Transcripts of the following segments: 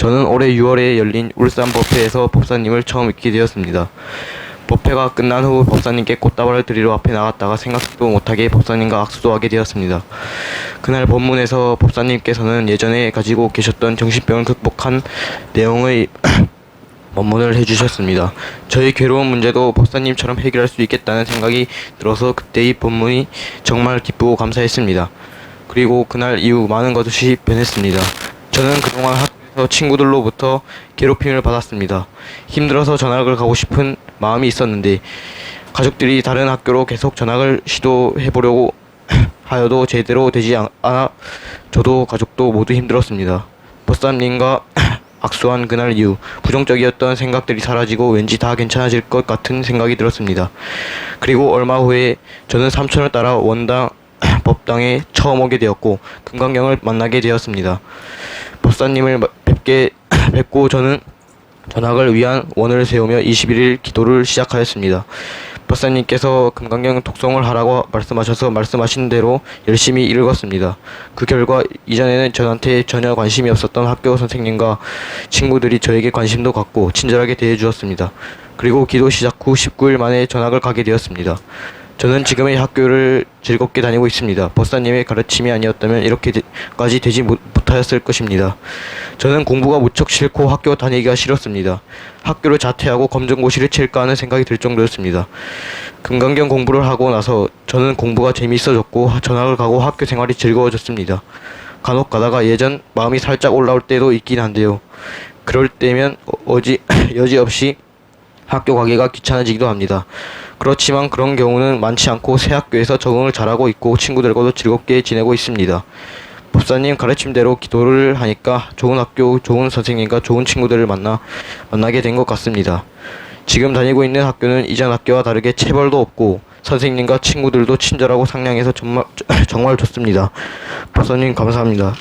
저는 올해 6월에 열린 울산 법회에서 법사님을 처음 뵙게 되었습니다. 법회가 끝난 후 법사님께 꽃다발을 드리러 앞에 나갔다가 생각도 못하게 법사님과 악수도 하게 되었습니다. 그날 법문에서 법사님께서는 예전에 가지고 계셨던 정신병을 극복한 내용의 법문을 해주셨습니다. 저의 괴로운 문제도 법사님처럼 해결할 수 있겠다는 생각이 들어서 그때의 법문이 정말 기쁘고 감사했습니다. 그리고 그날 이후 많은 것이 변했습니다. 저는 그동안 학교에서 친구들로부터 괴롭힘을 받았습니다. 힘들어서 전학을 가고 싶은 마음이 있었는데 가족들이 다른 학교로 계속 전학을 시도해보려고 하여도 제대로 되지 않아 저도 가족도 모두 힘들었습니다. 법사님과 악수한 그날 이후 부정적이었던 생각들이 사라지고 왠지 다 괜찮아질 것 같은 생각이 들었습니다. 그리고 얼마 후에 저는 삼촌을 따라 원당 법당에 처음 오게 되었고 금강경을 만나게 되었습니다. 법사님을 뵙고 저는 전학을 위한 원을 세우며 21일 기도를 시작하였습니다. 법사님께서 금강경 독송을 하라고 말씀하셔서 말씀하신 대로 열심히 읽었습니다. 그 결과 이전에는 저한테 전혀 관심이 없었던 학교 선생님과 친구들이 저에게 관심도 갖고 친절하게 대해주었습니다. 그리고 기도 시작 후 19일 만에 전학을 가게 되었습니다. 저는 지금의 학교를 즐겁게 다니고 있습니다. 법사님의 가르침이 아니었다면 이렇게까지 되지 못하였을 것입니다. 저는 공부가 무척 싫고 학교 다니기가 싫었습니다. 학교를 자퇴하고 검정고시를 칠까 하는 생각이 들 정도였습니다. 금강경 공부를 하고 나서 저는 공부가 재미있어졌고 전학을 가고 학교 생활이 즐거워졌습니다. 간혹 가다가 예전 마음이 살짝 올라올 때도 있긴 한데요. 그럴 때면 여지없이 학교 가기가 귀찮아지기도 합니다. 그렇지만 그런 경우는 많지 않고 새 학교에서 적응을 잘하고 있고 친구들과도 즐겁게 지내고 있습니다. 법사님 가르침대로 기도를 하니까 좋은 학교, 좋은 선생님과 좋은 친구들을 만나게 된 것 같습니다. 지금 다니고 있는 학교는 이전 학교와 다르게 체벌도 없고 선생님과 친구들도 친절하고 상냥해서 정말 좋습니다. 법사님 감사합니다.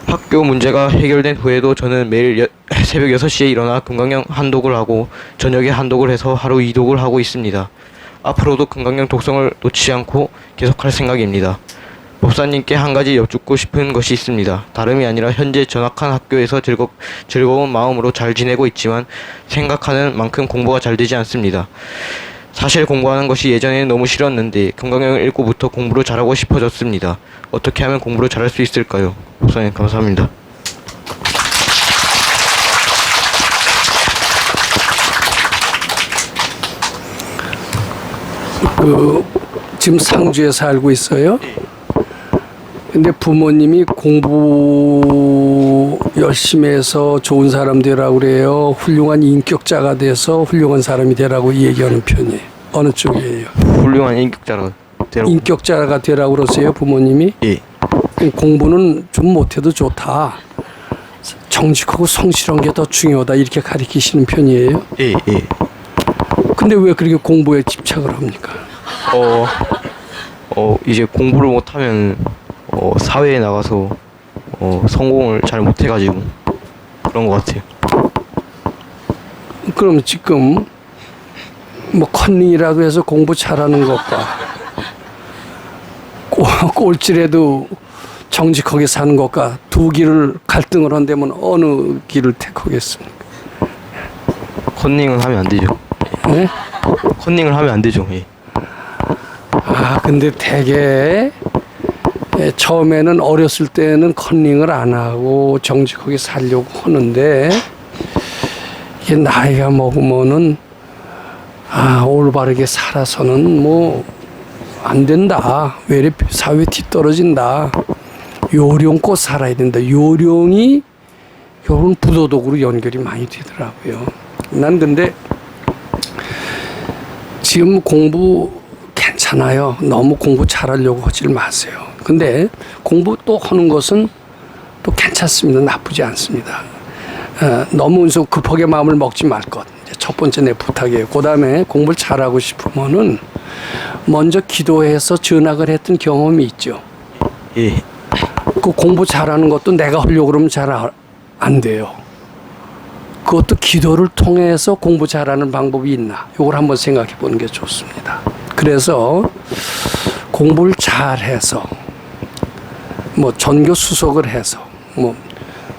학교 문제가 해결된 후에도 저는 매일 새벽 6시에 일어나 금강경 한독을 하고 저녁에 한독을 해서 하루 2독을 하고 있습니다. 앞으로도 금강경 독성을 놓지 않고 계속할 생각입니다. 법사님께 한 가지 여쭙고 싶은 것이 있습니다. 다름이 아니라 현재 전학한 학교에서 즐거운 마음으로 잘 지내고 있지만 생각하는 만큼 공부가 잘 되지 않습니다. 사실 공부하는 것이 예전에는 너무 싫었는데 금강경을 읽고부터 공부를 잘하고 싶어졌습니다. 어떻게 하면 공부를 잘할 수 있을까요? 법사님 감사합니다. 지금 상주에 살고 있어요? 근데 부모님이 공부 열심히 해서 좋은 사람 되라고 그래요? 훌륭한 인격자가 돼서 훌륭한 사람이 되라고 얘기하는 편이에요? 어느 쪽이에요? 훌륭한 인격자가 되라고 그러세요, 부모님이? 예. 공부는 좀 못해도 좋다. 정직하고 성실한 게 더 중요하다. 이렇게 가르치시는 편이에요? 예. 근데 왜 그렇게 공부에 집착을 합니까? 이제 공부를 못하면 사회에 나가서 성공을 잘 못해가지고 그런 것 같아요. 그럼 지금 뭐 컨닝이라도 해서 공부 잘하는 것과 꼴찌라도 정직하게 사는 것과 두 길을 갈등을 한다면 어느 길을 택하겠습니까? 컨닝은 하면 안 되죠. 네? 컨닝을 하면 안 되죠. 예. 근데 되게 처음에는 어렸을 때는 컨닝을 안 하고 정직하게 살려고 하는데 이게 나이가 먹으면은 올바르게 살아서는 뭐 안 된다. 외래 사회 뒤떨어진다. 요령껏 살아야 된다. 요령이 결국은 부도덕으로 연결이 많이 되더라고요. 난 근데 지금 공부 괜찮아요. 너무 공부 잘하려고 하질 마세요. 근데 공부 또 하는 것은 또 괜찮습니다. 나쁘지 않습니다. 너무 급하게 마음을 먹지 말 것. 첫 번째 내 부탁이에요. 그 다음에 공부를 잘하고 싶으면은 먼저 기도해서 전학을 했던 경험이 있죠. 예. 그 공부 잘하는 것도 내가 하려고 그러면 잘 안 돼요. 그것도 기도를 통해서 공부 잘하는 방법이 있나? 이걸 한번 생각해 보는 게 좋습니다. 그래서 공부를 잘해서 뭐 전교 수석을 해서 뭐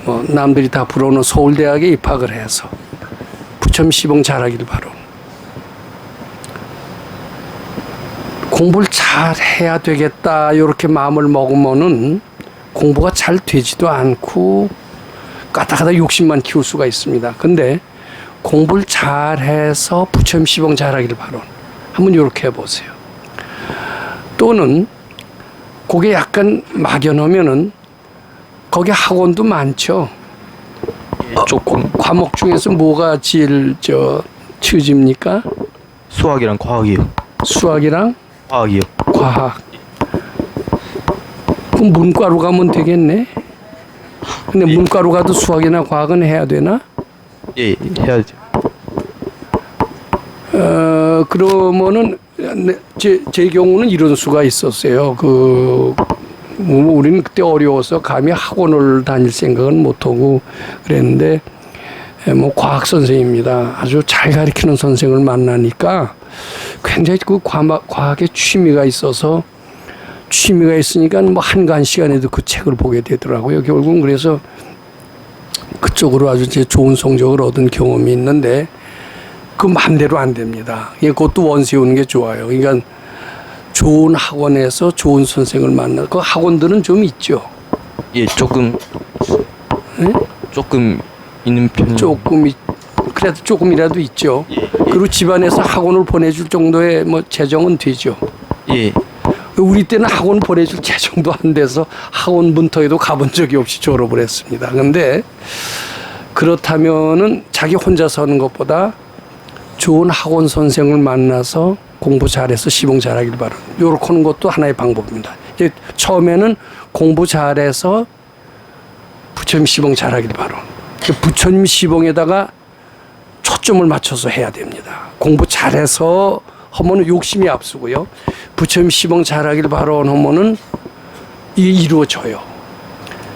뭐 남들이 다 부러우는 서울대학에 입학을 해서 부처님 시봉 잘하길 바로. 공부를 잘 해야 되겠다 이렇게 마음을 먹으면은 공부가 잘 되지도 않고 까딱까딱 욕심만 키울 수가 있습니다. 근데 공부를 잘해서 부처님 시봉 잘하길 바로. 한번 이렇게 해보세요. 또는 그게 약간 막연하면은 거기 학원도 많죠. 조금 과목 중에서 뭐가 제일 처집니까? 수학이랑 과학이요. 수학이랑 과학이요. 과학. 그럼 문과로 가면 되겠네. 근데 문과로 가도 수학이나 과학은 해야 되나? 예, 해야죠. 그러면은 제 경우는 이런 수가 있었어요. 뭐 우리는 그때 어려워서 감히 학원을 다닐 생각은 못하고 그랬는데 뭐 과학 선생입니다. 아주 잘 가르치는 선생을 만나니까 굉장히 그 과학에 취미가 있으니까 뭐 한가한 시간에도 그 책을 보게 되더라고요. 결국은 그래서 그쪽으로 아주 제 좋은 성적을 얻은 경험이 있는데 그 마음대로 안 됩니다. 그것도 원 세우는 게 좋아요. 그러니까 좋은 학원에서 좋은 선생을 만나. 그 학원들은 좀 있죠. 예, 조금 네? 조금 있는 편. 그래도 조금이라도 있죠. 그리고 집안에서 학원을 보내줄 정도의 뭐 재정은 되죠. 예, 우리 때는 학원 보내줄 재정도 안 돼서 학원 문터에도 가본 적이 없이 졸업을 했습니다. 근데 그렇다면은 자기 혼자서 하는 것보다 좋은 학원 선생을 만나서 공부 잘해서 시봉 잘하길 바랍니다. 요렇게 하는 것도 하나의 방법입니다. 처음에는 공부 잘해서 부처님 시봉 잘하길 바랍니다. 부처님 시봉에다가 초점을 맞춰서 해야 됩니다. 공부 잘해서 하면은 욕심이 앞서고요. 부처님 시봉 잘하길 바라는 하면은 이게 이루어져요.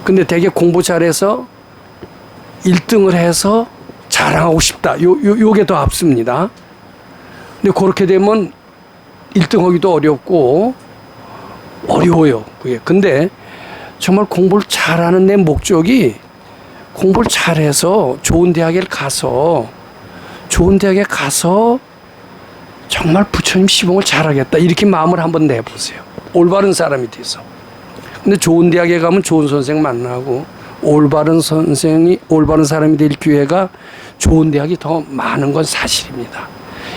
근데 되게 공부 잘해서 1등을 해서 자랑하고 싶다. 요게 더 앞섭니다. 근데 그렇게 되면 1등 하기도 어렵고 어려워요. 그게. 근데 정말 공부를 잘하는 내 목적이 공부를 잘해서 좋은 대학에 가서 정말 부처님 시봉을 잘하겠다. 이렇게 마음을 한번 내보세요. 올바른 사람이 돼서. 근데 좋은 대학에 가면 좋은 선생 만나고 올바른 사람이 될 기회가 좋은 대학이 더 많은 건 사실입니다.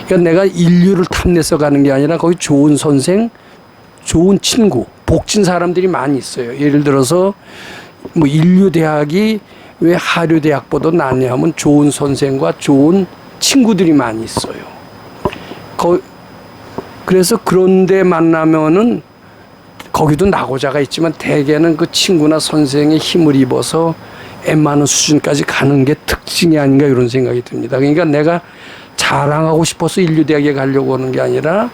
그러니까 내가 인류를 탐내서 가는 게 아니라 거기 좋은 선생, 좋은 친구, 복진 사람들이 많이 있어요. 예를 들어서 뭐 인류 대학이 왜 하류 대학보다 낫냐 하면 좋은 선생과 좋은 친구들이 많이 있어요. 그래서 그런데 만나면은 거기도 낙오자가 있지만 대개는 그 친구나 선생의 힘을 입어서 웬만한 수준까지 가는 게 특징이 아닌가 이런 생각이 듭니다. 그러니까 내가 자랑하고 싶어서 인류대학에 가려고 하는 게 아니라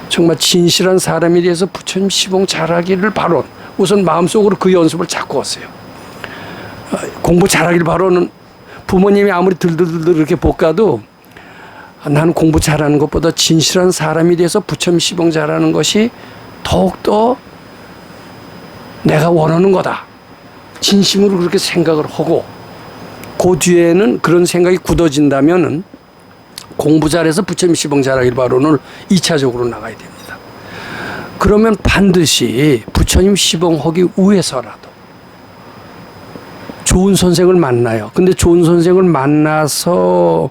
정말 진실한 사람이 돼서 부처님 시봉 잘하기를 바로 우선 마음속으로 그 연습을 자꾸 하세요. 공부 잘하길 바로는 부모님이 아무리 들들들 이렇게 볶아도 나는 공부 잘하는 것보다 진실한 사람이 돼서 부처님 시봉 잘하는 것이 더욱더 내가 원하는 거다. 진심으로 그렇게 생각을 하고 그 뒤에는 그런 생각이 굳어진다면은 공부 잘해서 부처님 시봉 잘하길 바로는 2차적으로 나가야 됩니다. 그러면 반드시 부처님 시봉하기 위해서라도 좋은 선생을 만나요. 근데 좋은 선생을 만나서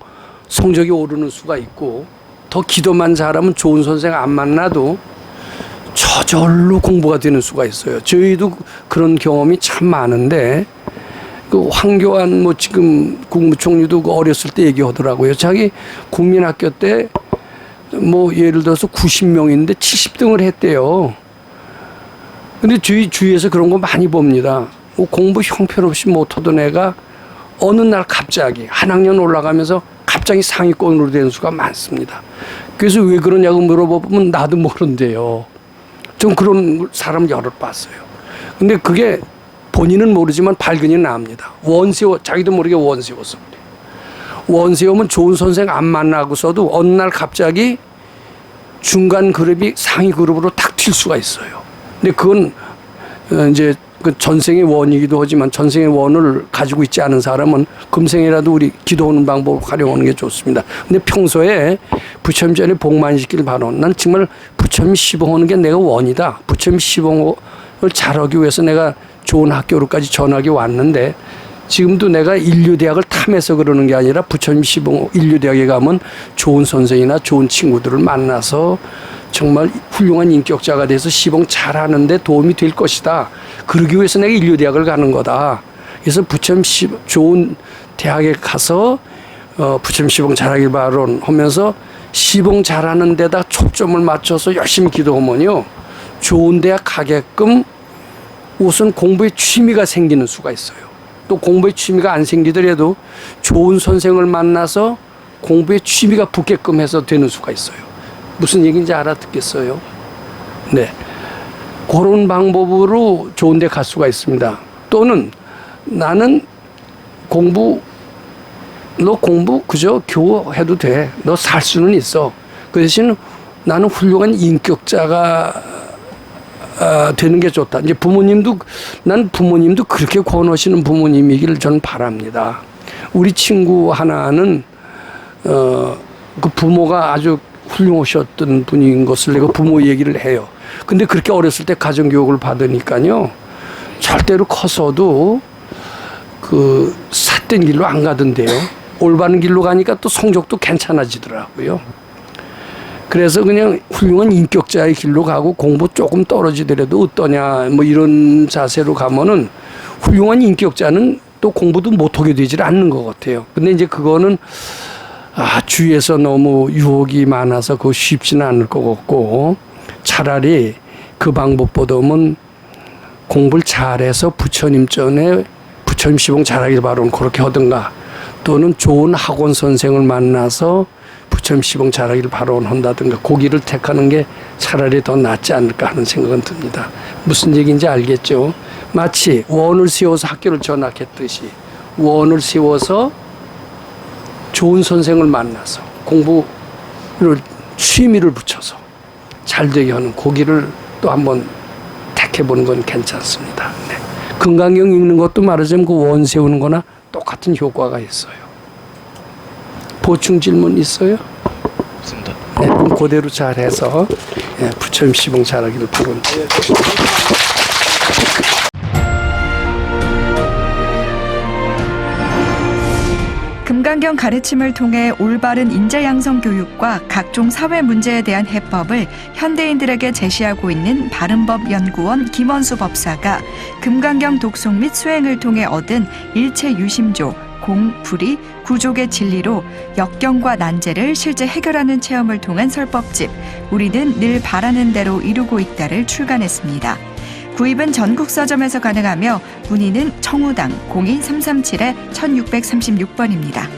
성적이 오르는 수가 있고 더 기도만 잘하면 좋은 선생 안 만나도 저절로 공부가 되는 수가 있어요. 저희도 그런 경험이 참 많은데 그 황교안 뭐 지금 국무총리도 어렸을 때 얘기하더라고요. 자기 국민학교 때 뭐 예를 들어서 90명인데 70등을 했대요. 근데 저희 주위에서 그런 거 많이 봅니다. 뭐 공부 형편없이 못하던 애가 어느 날 갑자기 한 학년 올라가면서 갑자기 상위권으로 된 수가 많습니다. 그래서 왜 그러냐고 물어보면 나도 모른대요. 좀 그런 사람 여러 봤어요. 근데 그게 본인은 모르지만 발견이 납니다. 자기도 모르게 원세워서 그래요. 원세우면 좋은 선생 안 만나고서도 어느 날 갑자기 중간 그룹이 상위 그룹으로 탁 튈 수가 있어요. 근데 그건 이제 그 전생의 원이기도 하지만 전생의 원을 가지고 있지 않은 사람은 금생이라도 우리 기도하는 방법을 활용하는 게 좋습니다. 근데 평소에 부처님 전에 복 많이 시키길 바라. 난 정말 부처님 시봉하는 게 내가 원이다. 부처님 시봉을 잘하기 위해서 내가 좋은 학교로까지 전학이 왔는데 지금도 내가 인류대학을 탐해서 그러는 게 아니라 부처님 시봉 인류대학에 가면 좋은 선생이나 좋은 친구들을 만나서 정말 훌륭한 인격자가 돼서 시봉 잘하는데 도움이 될 것이다. 그러기 위해서 내가 인류대학을 가는 거다. 그래서 부처님 좋은 대학에 가서 부처님 시봉 잘하길 바라면서 시봉 잘하는 데다 초점을 맞춰서 열심히 기도하면요. 좋은 대학 가게끔 우선 공부에 취미가 생기는 수가 있어요. 또 공부에 취미가 안 생기더라도 좋은 선생을 만나서 공부에 취미가 붙게끔 해서 되는 수가 있어요. 무슨 얘기인지 알아듣겠어요? 네. 그런 방법으로 좋은 데 갈 수가 있습니다. 또는 나는 너 공부 그저 교해도 돼. 너 살 수는 있어. 그 대신 나는 훌륭한 인격자가 되는 게 좋다. 이제 난 부모님도 그렇게 권하시는 부모님이기를 저는 바랍니다. 우리 친구 하나는 그 부모가 아주 훌륭하셨던 분인 것을 내가 부모 얘기를 해요. 근데 그렇게 어렸을 때 가정교육을 받으니까요. 절대로 커서도 그 삿된 길로 안 가던데요. 올바른 길로 가니까 또 성적도 괜찮아지더라고요. 그래서 그냥 훌륭한 인격자의 길로 가고 공부 조금 떨어지더라도 어떠냐 뭐 이런 자세로 가면은 훌륭한 인격자는 또 공부도 못하게 되질 않는 것 같아요. 근데 이제 그거는 주위에서 너무 유혹이 많아서 그거 쉽지는 않을 것 같고 차라리 그 방법보다는 공부를 잘해서 부처님 전에 부처님 시봉 잘하길 바라는 그렇게 하든가 또는 좋은 학원 선생을 만나서 부처님 시봉 잘하기를 바라한다든가 고기를 택하는 게 차라리 더 낫지 않을까 하는 생각은 듭니다. 무슨 얘기인지 알겠죠? 마치 원을 세워서 학교를 전학했듯이 원을 세워서 좋은 선생을 만나서 공부를 취미를 붙여서 잘 되게 하는 고기를 또 한번 택해보는 건 괜찮습니다. 네. 금강경 읽는 것도 말하자면 그 원 세우는 거나 똑같은 효과가 있어요. 보충 질문 있어요? 없습니다. 네, 그럼 그대로 잘해서 부처님 시봉 잘하기를 바랍니다. 금강경 가르침을 통해 올바른 인재 양성 교육과 각종 사회 문제에 대한 해법을 현대인들에게 제시하고 있는 바른법연구원 김원수 법사가 금강경 독송 및 수행을 통해 얻은 일체 유심조, 공, 불이, 구족의 진리로 역경과 난제를 실제 해결하는 체험을 통한 설법집 우리는 늘 바라는 대로 이루고 있다를 출간했습니다. 구입은 전국 서점에서 가능하며 문의는 청우당 02337-1636번입니다.